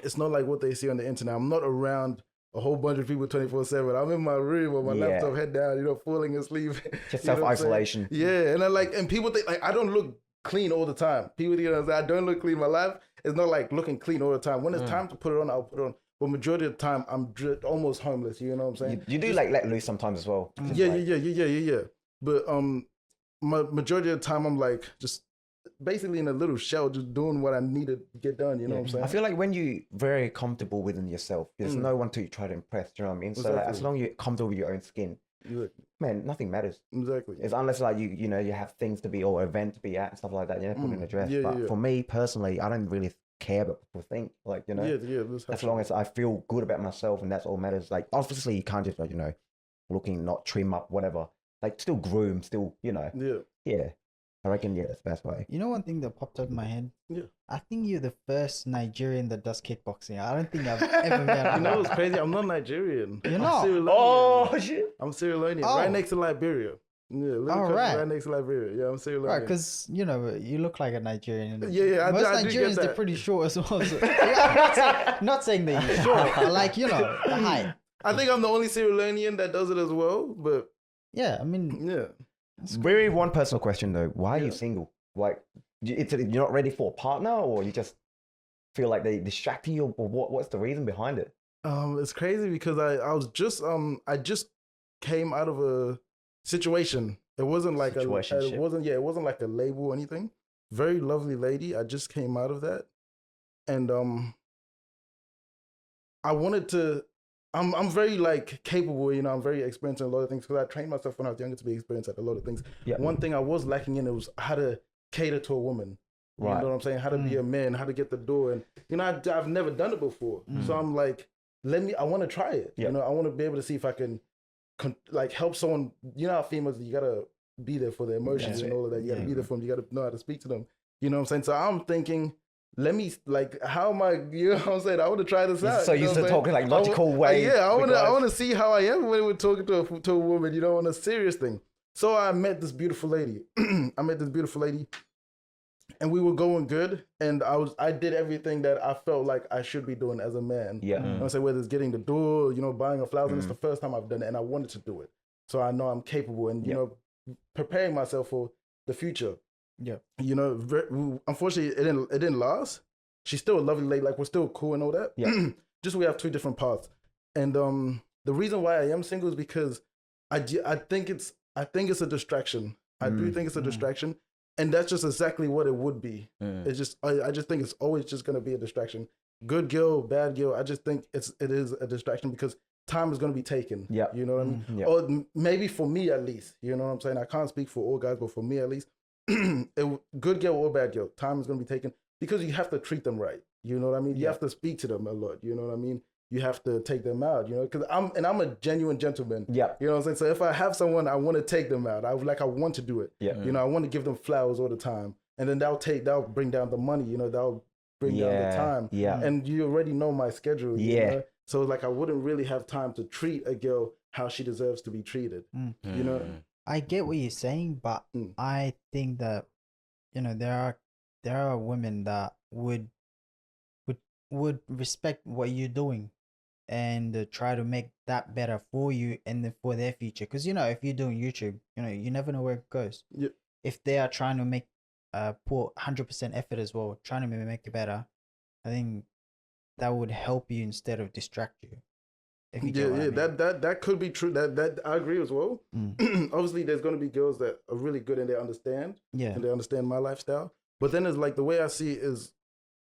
Speaker 2: It's not like what they see on the internet. I'm not around a whole bunch of people 24/7. I'm in my room with my laptop, head down, falling asleep.
Speaker 1: Just self-isolation.
Speaker 2: Yeah, and people think I don't look clean all the time. People think I don't look clean. My life is not looking clean all the time. When it's time to put it on, I'll put it on. But majority of the time, I'm almost homeless. You know what I'm saying?
Speaker 1: You do let loose sometimes as well.
Speaker 2: Yeah. But majority of the time, I'm just basically in a little shell, just doing what I need to get done. You know what I'm saying?
Speaker 1: I feel like when you're very comfortable within yourself, there's no one to try to impress. Do you know what I mean? Exactly. So as long as you're comfortable with your own skin, man, nothing matters.
Speaker 2: Exactly.
Speaker 1: It's unless you have things to be or event to be at and stuff like that. Put in a dress. But for me personally, I don't really care what people think. As long as I feel good about myself, and that's all matters. Obviously you can't just looking not trim up whatever. Still groom, still Yeah. I reckon, that's the best way.
Speaker 3: One thing that popped up in my head?
Speaker 2: Yeah.
Speaker 3: I think you're the first Nigerian that does kickboxing. I don't think I've ever met
Speaker 2: one. It's crazy. I'm not Nigerian.
Speaker 3: You're not?
Speaker 2: I'm Sierra Leone.
Speaker 1: Oh, shit.
Speaker 2: I'm Sierra Leone, right next to Liberia. right next to Liberia. Yeah, I'm Sierra Leonean.
Speaker 3: Right, because you look like a Nigerian.
Speaker 2: Yeah.
Speaker 3: Most Nigerians they're pretty short as well. So, not saying that you're short, but like the height.
Speaker 2: I think I'm the only Sierra Leonean that does it as well. But
Speaker 3: yeah, I mean,
Speaker 2: yeah.
Speaker 1: Very one personal question though. Why are you single? Like, you're not ready for a partner, or you just feel like they distract you, or what's the reason behind it?
Speaker 2: It's crazy because I just came out of a situation. It wasn't like it wasn't like a label or anything. Very lovely lady. I just came out of that, and I wanted to. I'm very like capable, I'm very experienced in a lot of things because I trained myself when I was younger to be experienced at a lot of things. Yeah. One thing I was lacking in it was how to cater to a woman. Right. You know what I'm saying? How to be a man, how to get the door, and I've never done it before, so I'm like, I want to try it. Yeah. I want to be able to see if I can like help someone. You know how females, you gotta be there for their emotions and all of that. You gotta be there for them. You gotta know how to speak to them. You know what I'm saying? So I'm thinking, how am I, you know what I'm saying? I want to try this out.
Speaker 1: So you used to talk in like logical way.
Speaker 2: I want to see how I am when we're talking to a woman, on a serious thing. So I met this beautiful lady. And we were going good. And I did everything that I felt like I should be doing as a man. Yeah. You know what I'm saying? Whether it's getting the door, buying her flowers, and it's the first time I've done it and I wanted to do it. So I know I'm capable and, preparing myself for the future. Yeah, unfortunately, it didn't last. She's still a lovely lady. Like, we're still cool and all that. Yeah, just we have two different paths. And the reason why I am single is because I think it's a distraction. I do think it's a distraction, and that's just exactly what it would be. It's just I just think it's always just gonna be a distraction. Good girl, bad girl. I just think it is a distraction because time is gonna be taken. Yeah, you know what I mean. Yeah. Or maybe for me at least. You know what I'm saying? I can't speak for all guys, but for me at least. Good girl or bad girl, time is going to be taken because you have to treat them right. You know what I mean? You have to speak to them a lot. You know what I mean? You have to take them out. Because I'm a genuine gentleman. Yeah. You know what I'm saying? So if I have someone, I want to take them out. I want to do it. Yeah. I want to give them flowers all the time, and then that'll bring down the money. That'll bring down the time. Yeah. And you already know my schedule. Yeah. So I wouldn't really have time to treat a girl how she deserves to be treated.
Speaker 3: I get what you're saying, but I think that there are women that would respect what you're doing and try to make that better for you and for their future. Because if you're doing YouTube, you never know where it goes. Yep. If they are trying to make put 100% effort as well, trying to make it better, I think that would help you instead of distract you.
Speaker 2: That could be true. That I agree as well. Obviously, there's going to be girls that are really good and they understand. Yeah, and they understand my lifestyle. But then it's like the way I see it is,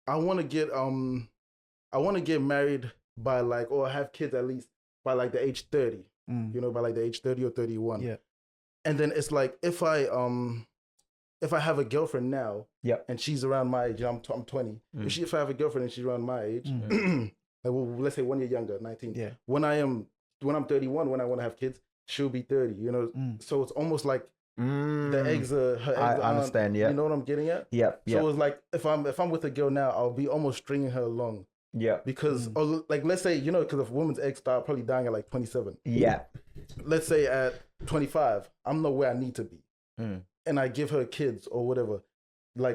Speaker 2: I want to get married by or have kids at least by the age 30. By the age 30 or 31. Yeah, and then it's like if I have a girlfriend now, and she's around my age, I'm 20. If I have a girlfriend and she's around my age. Let's say 1 year younger, 19. Yeah. When I'm 31, when I want to have kids, she'll be 30. So it's almost like the eggs are her eggs. I understand. Yeah. You know what I'm getting at? Yeah. So it's like if I'm with a girl now, I'll be almost stringing her along. Yeah. Because let's say because if a woman's eggs start probably dying at 27. Yeah. Let's say at 25, I'm not where I need to be, and I give her kids or whatever.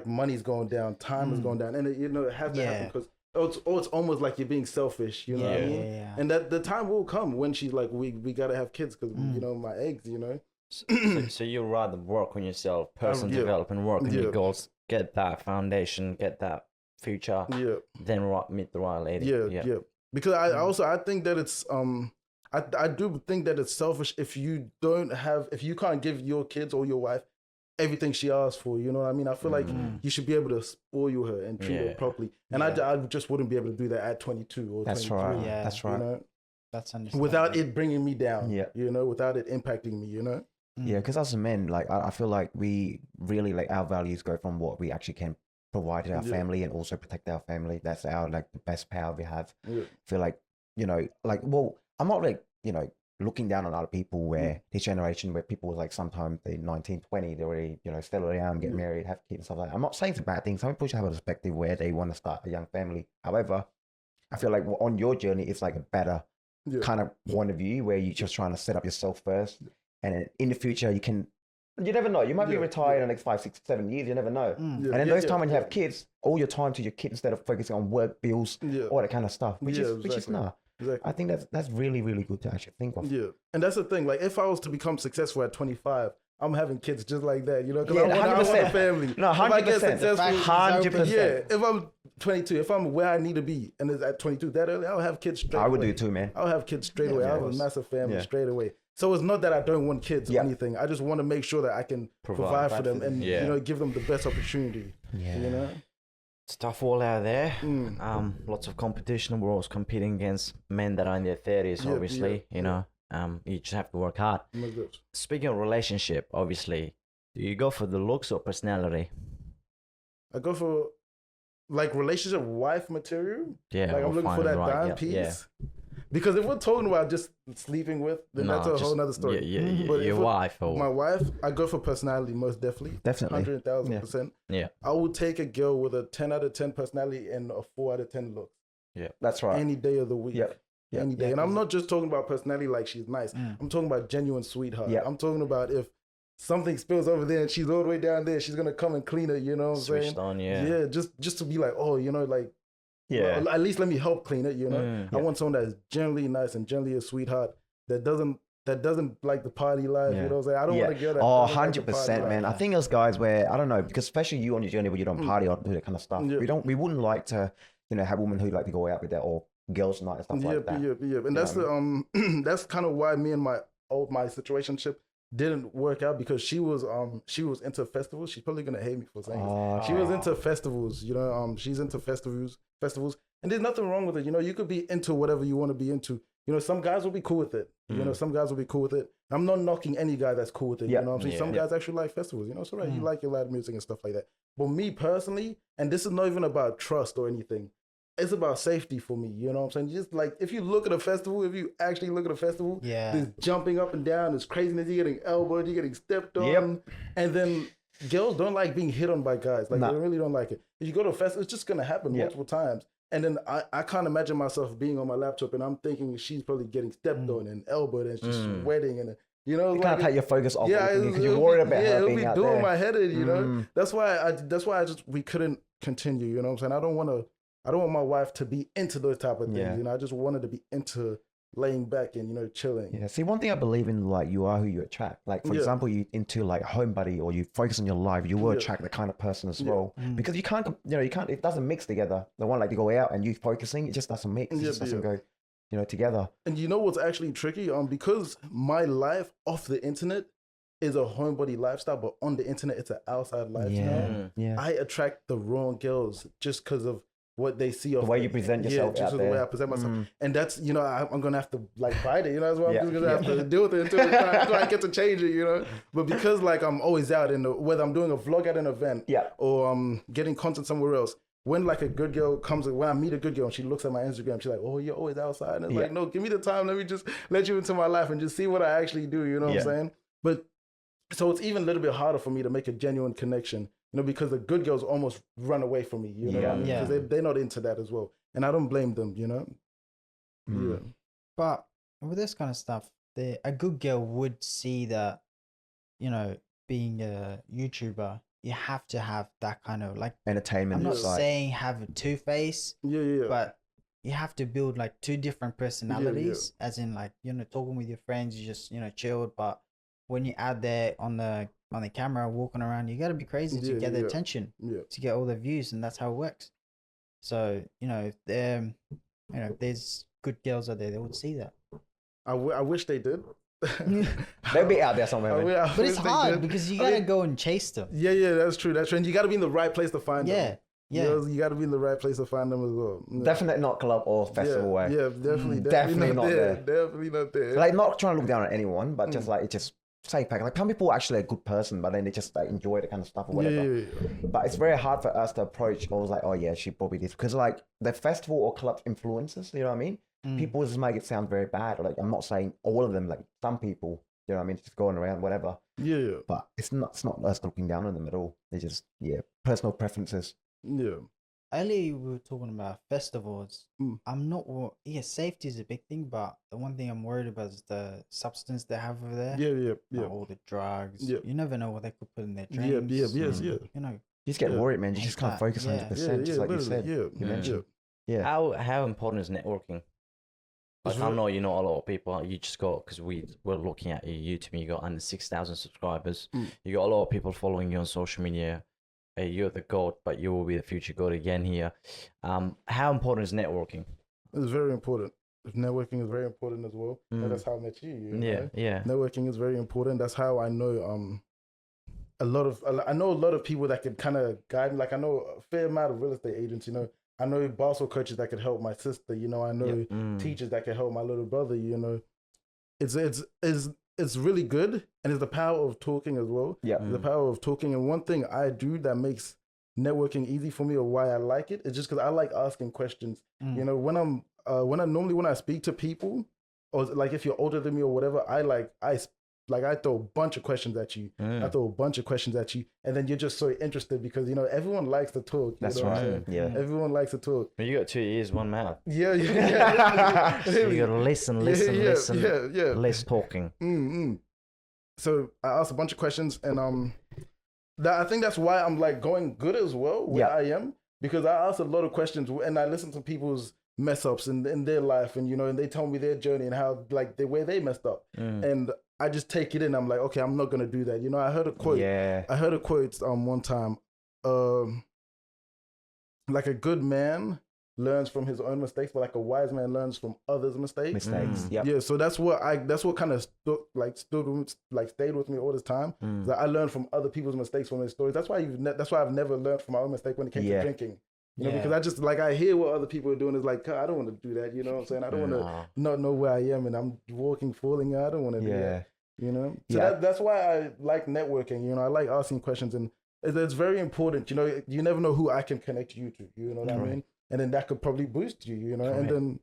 Speaker 2: Money's going down, time is going down, and it has to happen because. It's almost like you're being selfish, you know what I mean? Yeah. And that the time will come when she's like, we gotta have kids because my eggs,
Speaker 4: So you rather work on yourself, personal development, work on your goals, get that foundation, get that future, then meet the right lady. Yeah.
Speaker 2: Because I think that it's I do think that it's selfish if you can't give your kids or your wife everything she asks for, you know what I mean? I feel like you should be able to spoil her and treat her properly. And I just wouldn't be able to do that at 22 or 23.
Speaker 1: Right. Yeah. That's right.
Speaker 3: That's understandable.
Speaker 2: Without it bringing me down, without it impacting me,
Speaker 1: Yeah, because as men, I feel like we really, our values go from what we actually can provide to our family and also protect our family. That's our, the best power we have. Yeah. I feel like, I'm not looking down on other people where this generation where people sometimes they're 19, 20, they already, settle down, get married, have kids and stuff like that. I'm not saying it's a bad thing. Some people should have a perspective where they want to start a young family. However, I feel like on your journey, it's a better kind of point of view where you're just trying to set up yourself first. And in the future, you can You never know. You might be retired in the next 5, 6, 7 years. You never know. And in those times when you have kids, all your time to your kids instead of focusing on work, bills, all that kind of stuff. Which is nah. Exactly. I think that's really, really good to actually think of.
Speaker 2: Yeah, and that's the thing. Like, if I was to become successful at 25, I'm having kids just like that, you know, because I want a family.
Speaker 1: No, 100%. If I get successful, 100%.
Speaker 2: Yeah, if I'm 22, if I'm where I need to be, and it's at 22 that early, I'll have kids straight away.
Speaker 1: I would do too, man.
Speaker 2: I'll have kids straight away. I'll have a massive family straight away. So it's not that I don't want kids or anything. I just want to make sure that I can provide for them and you know, give them the best opportunity. Yeah. You know?
Speaker 4: It's tough all out there. Lots of competition. We're always competing against men that are in their 30s, obviously, you know. You just have to work hard. Speaking of relationship, obviously, do you go for the looks or personality?
Speaker 2: I go for like relationship wife material.
Speaker 4: Yeah,
Speaker 2: like I'm looking for that dime piece. Yeah. Because if we're talking about just sleeping with, then that's a whole nother story.
Speaker 4: But your wife or
Speaker 2: my wife, I go for personality most definitely. 100,000%.
Speaker 4: Yeah.
Speaker 2: I would take a girl with a 10 out of 10 personality and a 4 out of 10 look.
Speaker 1: Yeah, that's right.
Speaker 2: Any day of the week. Yeah. Any day. And I'm not just talking about personality like she's nice. I'm talking about genuine sweetheart. Yeah. I'm talking about if something spills over there and she's all the way down there, she's gonna come and clean it, you know what I'm saying?
Speaker 4: Switched on,
Speaker 2: Yeah, just to be like, oh, you know, like, well, at least let me help clean it, you know? I want someone that's generally nice and generally a sweetheart that doesn't like the party life, you know what I'm saying? I don't want to get that.
Speaker 1: Oh, 100%, man. I think there's guys where, I don't know, because especially you on your journey where you don't party or do that kind of stuff. We wouldn't like to, you know, have women who like to go out with that or girls night and stuff like that.
Speaker 2: And that's the that's kind of why me and my situationship didn't work out, because she was into festivals. She's probably gonna hate me for saying this. She was into festivals, you know. She's into festivals, and there's nothing wrong with it. You know, you could be into whatever you want to be into. You know, some guys will be cool with it. You know, some guys will be cool with it. I'm not knocking any guy that's cool with it. You know what I'm saying? Some guys actually like festivals. You know, it's all right. You like your loud music and stuff like that. But me personally, and this is not even about trust or anything, it's about safety for me, you know what I'm saying? Just like, if you look at a festival, if you actually look at a festival, there's jumping up and down, there's craziness, you're getting elbowed, you're getting stepped on, and then girls don't like being hit on by guys. Like, they really don't like it. If you go to a festival, it's just gonna happen multiple times. And then I can't imagine myself being on my laptop and I'm thinking she's probably getting stepped on and elbowed and she's sweating and, you know,
Speaker 1: you can't take your focus off because you're worried about her being out there.
Speaker 2: It'll be doing my head in, you know? That's why we couldn't continue, you know what I'm saying? I don't want my wife to be into those type of things. You know, I just wanted to be into laying back and, you know, chilling.
Speaker 1: Yeah. See, one thing I believe in, like, you are who you attract. Like, for example, you into like homebody or you focus on your life, you will attract the kind of person as well. Because you can't, it doesn't mix together. The one like to go out and you focusing, it just doesn't mix. It just doesn't go, you know, together.
Speaker 2: And you know what's actually tricky? Because my life off the internet is a homebody lifestyle, but on the internet, it's an outside lifestyle. I attract the wrong girls just because of what they see,
Speaker 1: the way you present yourself,
Speaker 2: just the way I present myself, and that's, you know, I'm gonna have to like fight it, you know, that's why I'm just gonna have to deal with it until I get to change it, you know. But because like I'm always out whether I'm doing a vlog at an event, or I'm getting content somewhere else. When like a good girl when I meet a good girl and she looks at my Instagram, she's like, "Oh, you're always outside." And it's like, no, give me the time. Let me just let you into my life and just see what I actually do. You know what I'm saying? But so it's even a little bit harder for me to make a genuine connection. You know, because the good girls almost run away from me, you know what I mean? Because they're not into that as well. And I don't blame them, you know? Yeah.
Speaker 3: But with this kind of stuff, a good girl would see that, you know, being a YouTuber, you have to have that kind of like
Speaker 1: entertainment.
Speaker 3: I'm not saying have a two-face, but you have to build like two different personalities, as in like, you know, talking with your friends, you just, you know, chilled, but when you're out there on the camera walking around, you got to be crazy to get the attention, to get all the views, and that's how it works. So, you know, if there's good girls out there, they would see that.
Speaker 2: I wish they did.
Speaker 1: They'll be out there somewhere.
Speaker 3: But it's hard because you got to go and chase them.
Speaker 2: Yeah, that's true. And you got to be in the right place to find them.
Speaker 3: Yeah.
Speaker 2: You got to be in the right place to find them as well.
Speaker 1: Definitely not club or festival way.
Speaker 2: Yeah, definitely
Speaker 1: not there.
Speaker 2: Definitely not there.
Speaker 1: Like, not trying to look down on anyone, but just like, it just safe pack. Like, some people are actually a good person, but then they just like enjoy the kind of stuff or whatever. But it's very hard for us to approach. I was like, oh yeah, she probably did, because like the festival or club influences, you know what I mean? People just make it sound very bad. Like, I'm not saying all of them. Like, some people, you know what I mean, just going around whatever. But it's not us looking down on them at all. They just personal preferences.
Speaker 3: earlier we were talking about festivals. I'm not. Yeah, safety is a big thing, but the one thing I'm worried about is the substance they have over there.
Speaker 2: Yeah.
Speaker 3: Like all the drugs.
Speaker 2: Yeah.
Speaker 3: You never know what they could put in their drinks.
Speaker 2: Yeah.
Speaker 3: You know.
Speaker 1: You just get worried, man. You just can't focus 100%, just like you said. You mentioned. Yeah.
Speaker 4: How important is networking? Like, I know you know a lot of people. You just got, because we're looking at your YouTube, you got under 6,000 subscribers. You got a lot of people following you on social media. You're the GOAT, but you will be the future GOAT again here. How important is networking?
Speaker 2: It's very important. Networking is very important as well. That's how I met you.
Speaker 4: Yeah.
Speaker 2: Networking is very important. That's how I know I know a lot of people that could kind of guide me. Like, I know a fair amount of real estate agents, you know. I know basketball coaches that could help my sister, you know. I know teachers that could help my little brother, you know. It's really good, and it's the power of talking as well.
Speaker 1: Yeah.
Speaker 2: The power of talking. And one thing I do that makes networking easy for me, or why I like it, is just because I like asking questions. You know, when I speak to people, or like if you're older than me or whatever, I throw a bunch of questions at you. I throw a bunch of questions at you, and then you're just so interested because, you know, everyone likes to talk.
Speaker 1: That's right. Yeah.
Speaker 2: Everyone likes to talk.
Speaker 4: You got 2 ears, 1 mouth.
Speaker 2: Yeah.
Speaker 4: So you gotta listen.
Speaker 2: Yeah.
Speaker 4: Less talking.
Speaker 2: So I asked a bunch of questions, and I think that's why I'm like going good as well where I am, because I asked a lot of questions and I listened to people's mess ups in their life, and, you know, and they told me their journey and how, like, the way they messed up, and I just take it in. I'm like, okay, I'm not gonna do that. You know, I heard a quote.
Speaker 1: Yeah.
Speaker 2: I heard a quote one time. Like, a good man learns from his own mistakes, but like a wise man learns from others' mistakes. Yeah. So that's what kind of stayed with me all this time. That I learned from other people's mistakes, from their stories. That's why I've never learned from my own mistake when it came to drinking. You know, because I just, like, I hear what other people are doing. It's like, I don't want to do that. You know what I'm saying? I don't want to not know where I am and I'm falling out. I don't want to do that. You know? So that's why I like networking. You know, I like asking questions, and it's very important. You know, you never know who I can connect you to. You know what I mean? And then that could probably boost you. You know, and then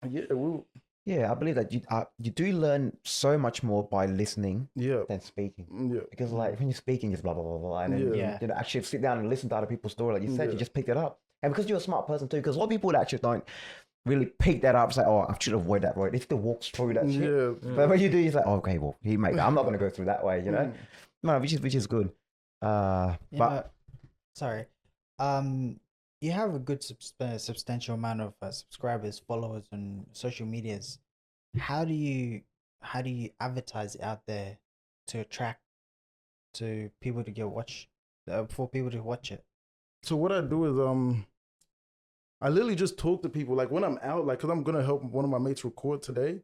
Speaker 1: I believe that you do learn so much more by listening than speaking. Because, like, when you're speaking, just blah blah blah blah, and then you know, actually sit down and listen to other people's story, like you said, you just picked it up. And because you're a smart person too, because a lot of people actually don't really pick that up. It's like, oh, I should avoid that road. They still walks through that shit. But when you do, it's like, oh, okay, well, I'm not going to go through that way, you know. No, which is good. But
Speaker 3: sorry, you have a good substantial amount of subscribers, followers on social medias. How do you advertise it out there to attract to people to for people to watch it?
Speaker 2: So what I do is I literally just talk to people, like, when I'm out, like, because I'm gonna help one of my mates record today.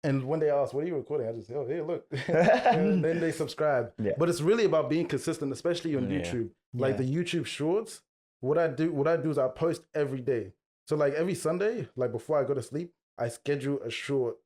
Speaker 2: And when they ask, what are you recording? I just say, oh, hey, look. And then they subscribe. But it's really about being consistent, especially on YouTube. Like, the YouTube shorts, what I do is I post every day. So, like, every Sunday, like, before I go to sleep, I schedule a short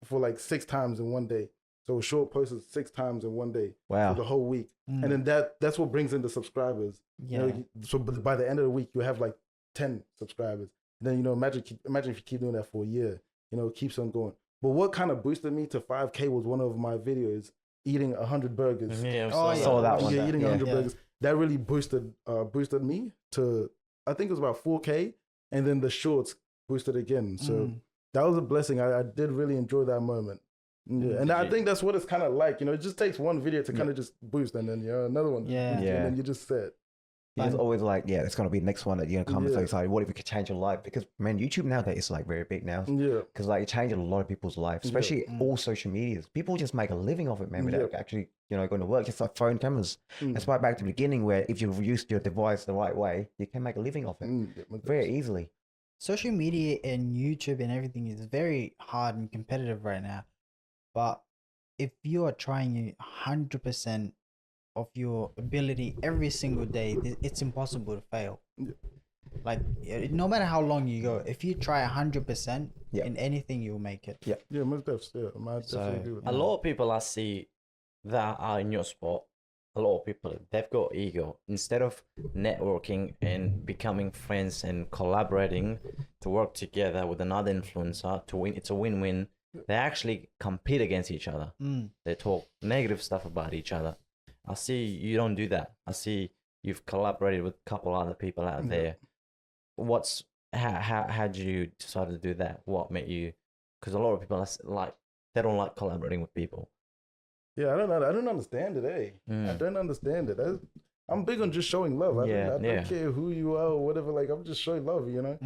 Speaker 2: for like 6 times in one day. So a short post is 6 times in one day for the whole week. And then that's what brings in the subscribers. You know, so by the end of the week, you have like 10 subscribers. And then, you know, imagine if you keep doing that for a year, you know, it keeps on going. But what kind of boosted me to 5K was one of my videos, eating 100 burgers.
Speaker 1: I saw that one.
Speaker 2: Eating 100 burgers. That really boosted me to, I think it was about 4K. And then the shorts boosted again. So that was a blessing. I did really enjoy that moment. And I think that's what it's kind of like. You know, it just takes one video to kind of just boost, and then, you know, another one. And then you just set.
Speaker 1: It's always like, it's going to be the next one that you're going to come and say, like, what if it could change your life? Because, man, YouTube nowadays is like very big now. Because, like, it changed a lot of people's lives, especially all social medias. People just make a living off it, man, without actually, you know, going to work. Just like phone cameras. That's why back to the beginning, where if you use your device the right way, you can make a living off it very easily.
Speaker 3: Social media and YouTube and everything is very hard and competitive right now. But if you are trying 100% of your ability every single day, it's impossible to fail. Like, no matter how long you go, if you try 100% in anything, you'll make it.
Speaker 2: Most definitely.
Speaker 4: A lot of people I see that are in your spot, a lot of people, they've got ego. Instead of networking and becoming friends and collaborating to work together with another influencer to win, it's a win-win. They actually compete against each other. They talk negative stuff about each other. I see you don't do that. I see you've collaborated with a couple other people out there. How did you decide to do that? What made you? Because a lot of people are like, they don't like collaborating with people.
Speaker 2: Yeah, I don't know. I don't understand it. I don't understand it. I'm big on just showing love. I don't care who you are or whatever. Like, I'm just showing love. You know,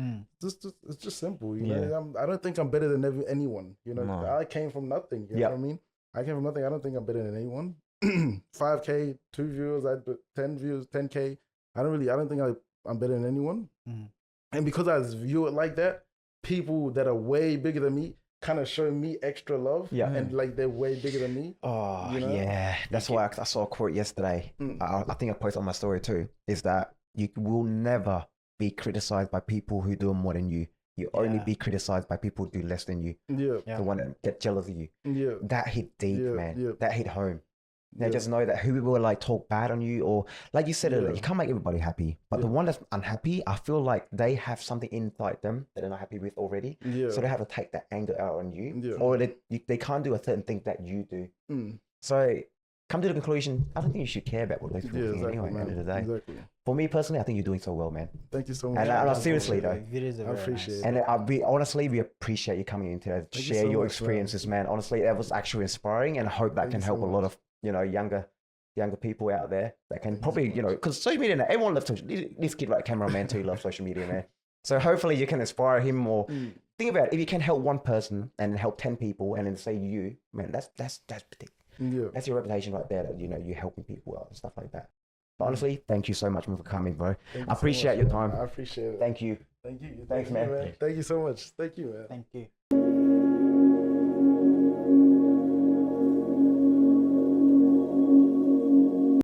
Speaker 2: it's just simple. You know, I don't think I'm better than anyone. You know, I came from nothing. You know what I mean? I came from nothing. I don't think I'm better than anyone. 5K, 2 views, 10 views, 10K. I don't think I'm better than anyone. And because I view it like that, people that are way bigger than me kind of show me extra love. And like they're way bigger than me.
Speaker 1: Oh, you know? Yeah. That's why I saw a quote yesterday. I think I posted on my story too, is that you will never be criticized by people who do more than you. You only be criticized by people who do less than you. The one that get jealous of you. That hit deep, man. That hit home. Now just know that who will like talk bad on you, or like you said earlier, you can't make everybody happy. But the one that's unhappy, I feel like they have something inside them that they're not happy with already. So they have to take that anger out on you, or they can't do a certain thing that you do. So come to the conclusion, I don't think you should care about what those people think anyway. At the end of the day, for me personally, I think you're doing so well, man.
Speaker 2: Thank you so much.
Speaker 1: And seriously though,
Speaker 2: I appreciate it.
Speaker 1: And honestly, we appreciate you coming in today to share your experiences, man. Honestly, that was actually inspiring, and I hope that can help a lot of younger people out there that can probably, because social media, everyone loves social media. This kid like cameraman too loves social media, man. So hopefully you can inspire him, or think about it, if you can help one person and help 10 people and then say you, man, that's that's your reputation right there, that you're helping people out and stuff like that. But honestly, thank you so much for coming, bro. I appreciate your time.
Speaker 2: I appreciate it.
Speaker 1: Thank you.
Speaker 2: Thank you.
Speaker 1: Thanks, man.
Speaker 2: Thank you so much. Thank you, man.
Speaker 3: Thank you.